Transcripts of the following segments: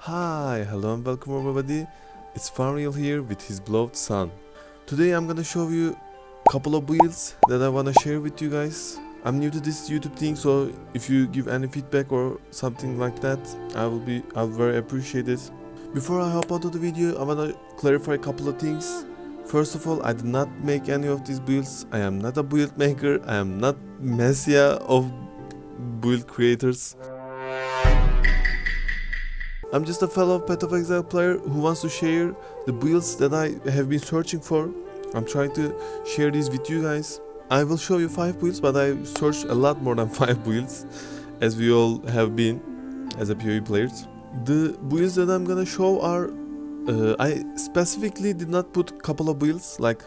Hi, hello and welcome everybody. It's Fariel here with his beloved son. Today I'm gonna show you a couple of builds that I wanna share with you guys. I'm new to this YouTube thing, so if you give any feedback or something like that, I'll very appreciate it. Before I hop onto the video, I wanna clarify a couple of things. First of all, I did not make any of these builds. I am not a build maker. I am not messiah of build creators. I'm just a fellow Path of Exile player who wants to share the builds that I have been searching for. I'm trying to share these with you guys. I will show you 5 builds, but I searched a lot more than 5 builds, as we all have been as a POE players. The builds that I'm gonna show are, I specifically did not put a couple of builds, like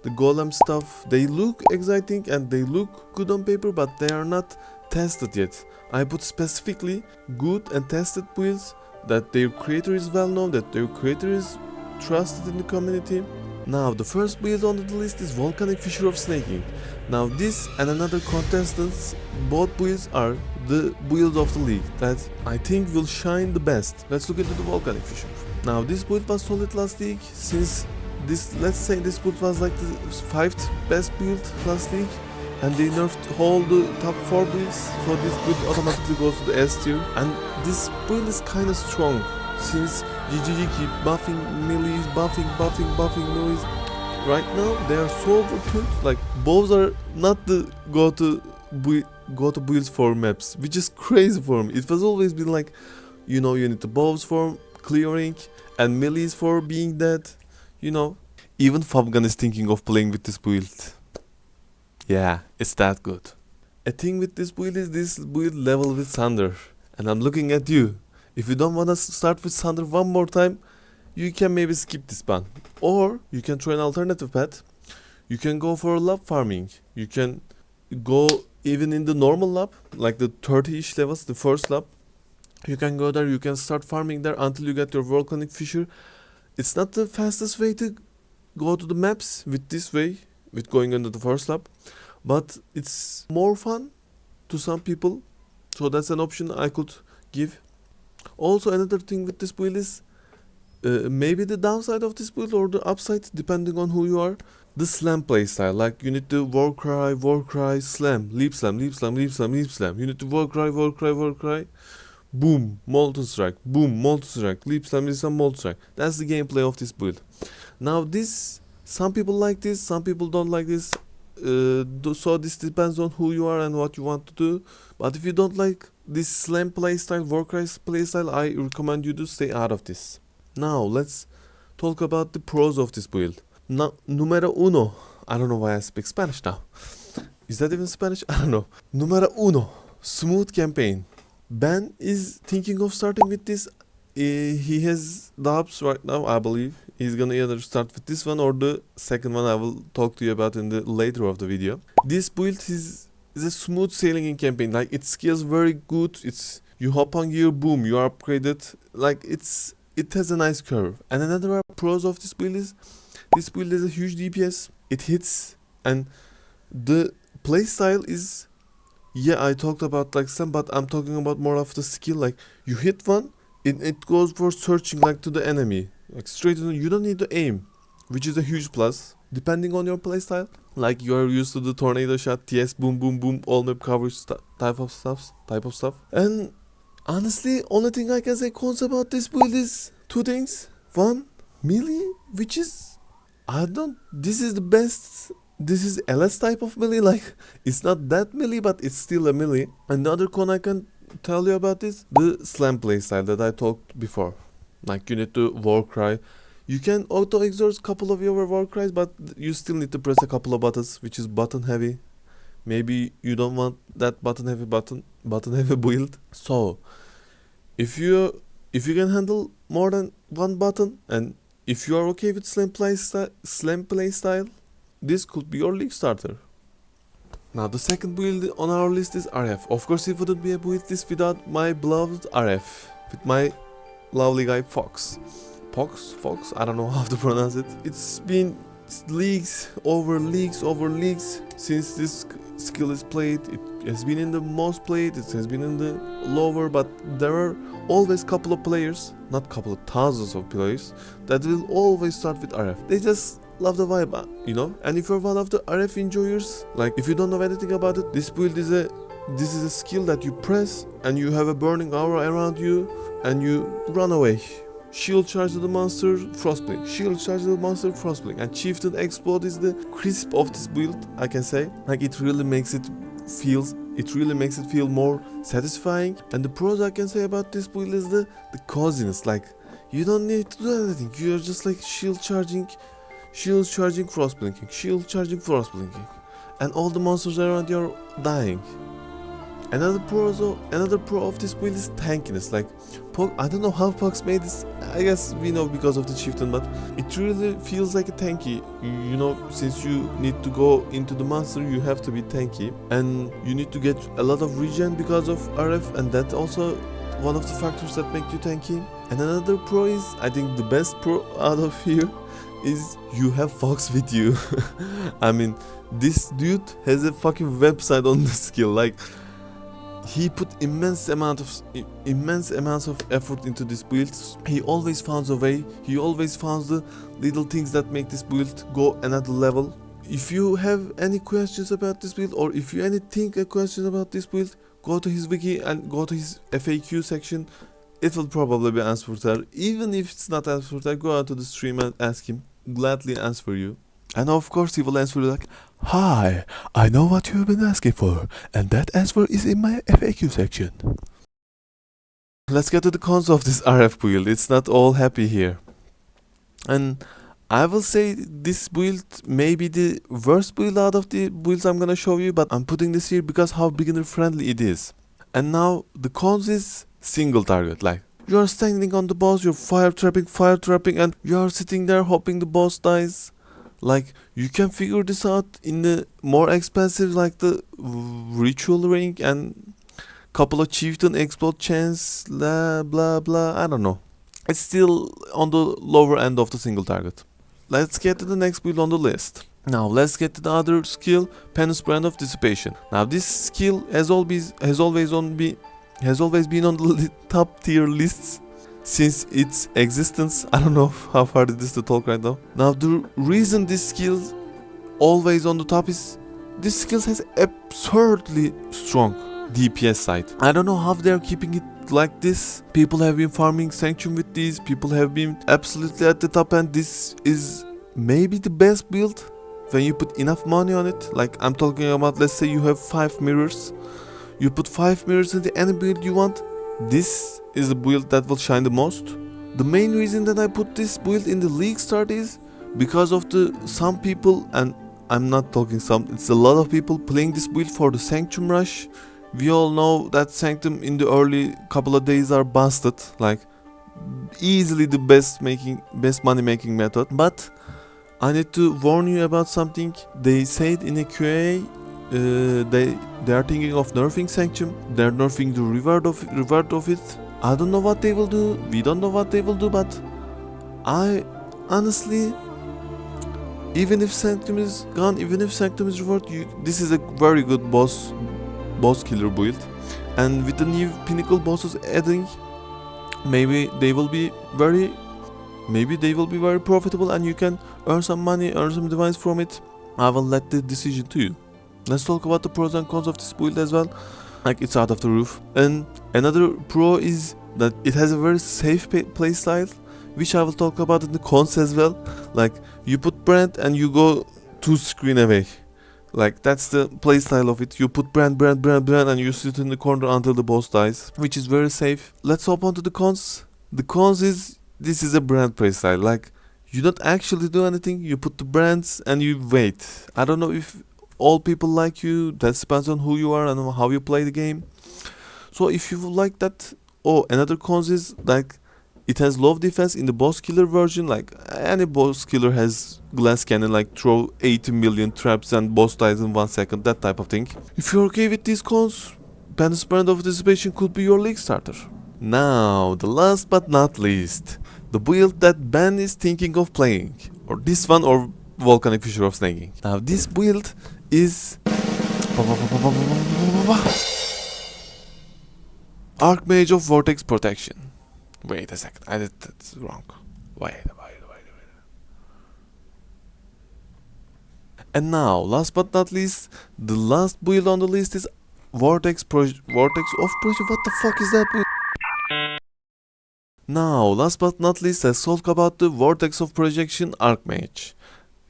the golem stuff. They look exciting and they look good on paper, but they are not tested yet. I put specifically good and tested builds that their creator is well known, that their creator is trusted in the community. Now the first build on the list is Volcanic Fissure of Snaking. Now this and another contestants, both builds are the build of the league that I think will shine the best. Let's look into the Volcanic Fissure. Now this build was solid last league, since let's say this build was like the 5th best build last league, and they nerfed all the top 4 builds, so this build automatically goes to the S tier. And this build is kinda strong, since GGG keep buffing melees, buffing melees. Right now they are so overtuned, like bows are not the go-to builds for maps, which is crazy for me. It was always been like, you need the bows for clearing and melees for being dead, Even Fabgan is thinking of playing with this build. Yeah, it's that good. A thing with this build is this build level with Thunder. And I'm looking at you. If you don't wanna start with Thunder one more time, you can maybe skip this ban. Or you can try an alternative path. You can go for lab farming. You can go even in the normal lab, like the 30-ish levels, the first lab. You can go there, you can start farming there until you get your Volcanic Fissure. It's not the fastest way to go to the maps with this way, with going into the first lab, but it's more fun to some people, so that's an option I could give. Also, another thing with this build is maybe the downside of this build or the upside, depending on who you are, the slam playstyle. Like you need to war cry, slam, leap slam. You need to war cry, boom, molten strike, leap slam, molten strike. That's the gameplay of this build. Now some people like this, some people don't like this. So this depends on who you are and what you want to do. But if you don't like this slam playstyle, Warcry playstyle, I recommend you to stay out of this. Now let's talk about the pros of this build. Now, numero uno. I don't know why I speak Spanish now. Is that even Spanish? I don't know. Numero uno. Smooth campaign. Ben is thinking of starting with this. He has dubs right now, I believe. He's gonna either start with this one or the second one I will talk to you about in the later of the video. This build is a smooth sailing in campaign. Like it scales very good. You hop on gear, boom, you are upgraded. Like it has a nice curve. And another pros of this build is this build has a huge DPS. It hits, and the playstyle is, yeah, I talked about like some, but I'm talking about more of the skill. Like you hit one, it goes for searching like to the enemy. Like straight in, you don't need to aim, which is a huge plus depending on your playstyle. Like you are used to the tornado shot, TS, boom, all map coverage type of stuff. And honestly, only thing I can say cons about this build is 2 things. One, melee, which is this is the best. This is LS type of melee. Like it's not that melee, but it's still a melee. Another con I can tell you about is the slam playstyle that I talked before. Like you need to war cry. You can auto exhaust a couple of your war cries, but you still need to press a couple of buttons, which is button heavy. Maybe you don't want that button heavy build. So if you can handle more than one button, and if you are okay with slam playstyle, this could be your league starter. Now the second build on our list is RF. Of course it wouldn't be a build this without my beloved RF, with my lovely guy Fox, I don't know how to pronounce it. It's been leagues over leagues since this skill is played, it has been in the most played, it has been in the lower, but there are always couple of players, not couple of thousands of players, that will always start with RF. They just love the vibe, you know. And if you're one of the RF enjoyers, like if you don't know anything about it, this build is a skill that you press and you have a burning aura around you and you run away. Shield charge to the monster, frostblink. Shield charge to the monster, frostblink. And Chieftain Explode is the crisp of this build, I can say. Like it really makes it feel more satisfying. And the pros I can say about this build is the coziness. Like you don't need to do anything. You're just like shield charging, frostblinking, shield charging, frostblinking. And all the monsters around you are dying. Another pro of this build is tankiness. Like, I don't know how Pox made this. I guess we know because of the chieftain, but it really feels like a tanky. You know, since you need to go into the monster, you have to be tanky, and you need to get a lot of regen because of RF, and that's also one of the factors that make you tanky. And another pro is, I think the best pro out of here is you have Fox with you. I mean, this dude has a fucking website on the skill. Like, he put immense amounts of effort into this build. He always finds a way. He always finds the little things that make this build go another level. If you have any questions about this build, or if you think a question about this build, go to his wiki and go to his FAQ section. It will probably be answered there. Even if it's not answered there, go out to the stream and ask him. Gladly answer you. And of course he will answer you like, "Hi, I know what you've been asking for, and that answer is in my FAQ section." Let's get to the cons of this RF build. It's not all happy here. And I will say this build may be the worst build out of the builds I'm gonna show you, but I'm putting this here because how beginner friendly it is. And now the cons is single target. Like, you are standing on the boss, you're fire trapping, and you are sitting there hoping the boss dies. Like, you can figure this out in the more expensive, like the ritual ring and couple of chieftain explode chance, blah blah blah. I don't know. It's still on the lower end of the single target. Let's get to the next build on the list. Now let's get to the other skill, Penance Brand of Dissipation. Now this skill has always been on the top tier lists since its existence. I don't know how far it is to talk right now. Now the reason this skill always on the top is this skill has absurdly strong DPS side. I don't know how they're keeping it like this. People have been farming Sanctum with these. People have been absolutely at the top, and this is maybe the best build when you put enough money on it. Like, I'm talking about, let's say you have 5 mirrors. You put 5 mirrors into any build you want. This is the build that will shine the most. The main reason that I put this build in the league start is because of some people, and I'm not talking some, it's a lot of people playing this build for the Sanctum rush. We all know that Sanctum in the early couple of days are busted, like easily the best money making method. But I need to warn you about something. They said in a QA they are thinking of nerfing Sanctum. They're nerfing the reward of it. I don't know what they will do. We don't know what they will do, but I honestly, even if Sanctum is gone, even if Sanctum is reward, this is a very good boss killer build. And with the new pinnacle bosses adding, maybe they will be very profitable, and you can earn some money, earn some device from it. I will let the decision to you. Let's talk about the pros and cons of this build as well. Like, it's out of the roof. And another pro is that it has a very safe playstyle, which I will talk about in the cons as well. Like, you put brand and you go 2 screen away. Like, that's the playstyle of it. You put brand and you sit in the corner until the boss dies, which is very safe. Let's hop on to the cons. The cons is, this is a brand playstyle. Like, you don't actually do anything. You put the brands and you wait. I don't know if all people like you. That depends on who you are and how you play the game. So if you like that. Oh, another cons is, like, it has low defense in the boss killer version. Like, any boss killer has glass cannon, like throw 80 million traps and boss dies in 1 second, that type of thing. If you're okay with these cons, Penance Brand of Dissipation could be your league starter. Now, the last but not least, the build that Ben is thinking of playing, or this one, or Volcanic Fissure of Snaking. Now, this build is Archmage of Vortex Protection. Wait a second, I did that wrong. Wait. And now, last but not least, the last build on the list is Vortex of Projection. What the fuck is that build? Now, last but not least, let's talk about the Vortex of Projection Archmage.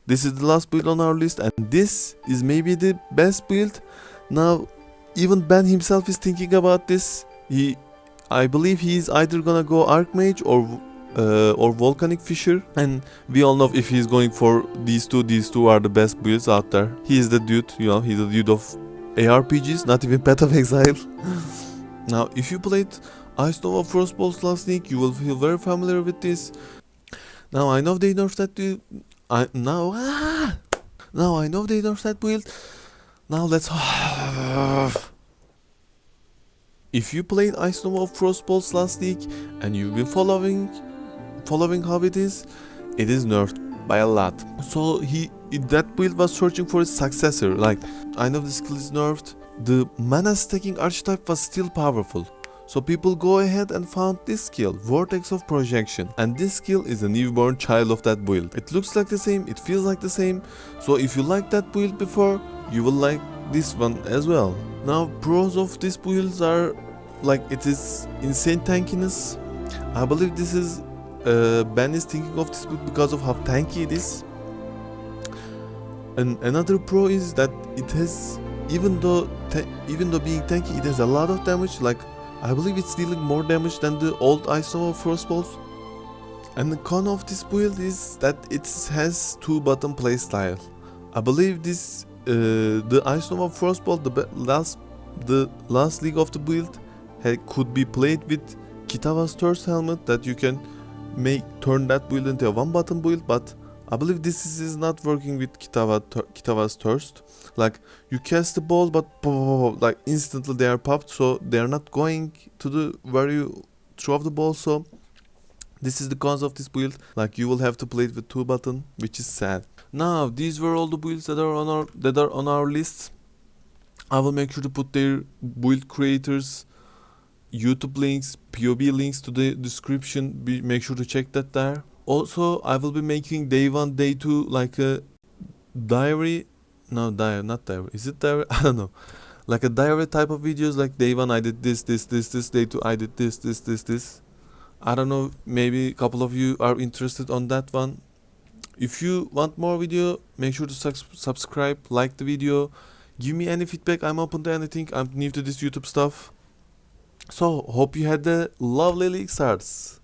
This is the last build on our list, and this is maybe the best build. Now, even Ben himself is thinking about this. I believe he's either gonna go Archmage or Volcanic Fisher, and we all know if he's going for these two are the best builds out there. He is the dude, you know, he's the dude of ARPGs, not even Path of Exile. Now, if you played Ice Nova Frostbolts last week, you will feel very familiar with this. Now, I know they nerfed that build. Now I know they nerfed that build. Now let's. If you played Ice Nova Frostbolts last week and you've been following how it is nerfed by a lot. So that build was searching for its successor. Like, I know the skill is nerfed. The mana stacking archetype was still powerful. So people go ahead and found this skill, Vortex of Projection. And this skill is a newborn child of that build. It looks like the same, it feels like the same. So if you liked that build before, you will like this one as well. Now, pros of this build are, like, it is insane tankiness. I believe this is Ben is thinking of this build because of how tanky it is. And another pro is that it has, even though being tanky, it has a lot of damage. Like, I believe it's dealing more damage than the old Ice Nova Frostbolts. And the con of this build is that it has 2 button playstyle. I believe this the Ice Nova Frostbolt, the last league of the build, could be played with Kitava's Thirst helmet, that you can turn that build into a 1 button build, but I believe this is not working with Kitava's Thirst. Like, you cast the balls, but like instantly they are popped, so they are not going to the where you throw the ball. So this is the cons of this build. Like, you will have to play it with 2 button, which is sad. Now, these were all the builds that are on our list. I will make sure to put their build creators YouTube links, POE links to the description. Make sure to check that there. Also, I will be making day 1, day 2 like a diary. No, not diary. Is it diary? I don't know. Like a diary type of videos. Like, day 1 I did this. Day 2 I did this. I don't know. Maybe a couple of you are interested on that one. If you want more video, make sure to subscribe, like the video. Give me any feedback. I'm open to anything. I'm new to this YouTube stuff. So, hope you had a lovely league starts.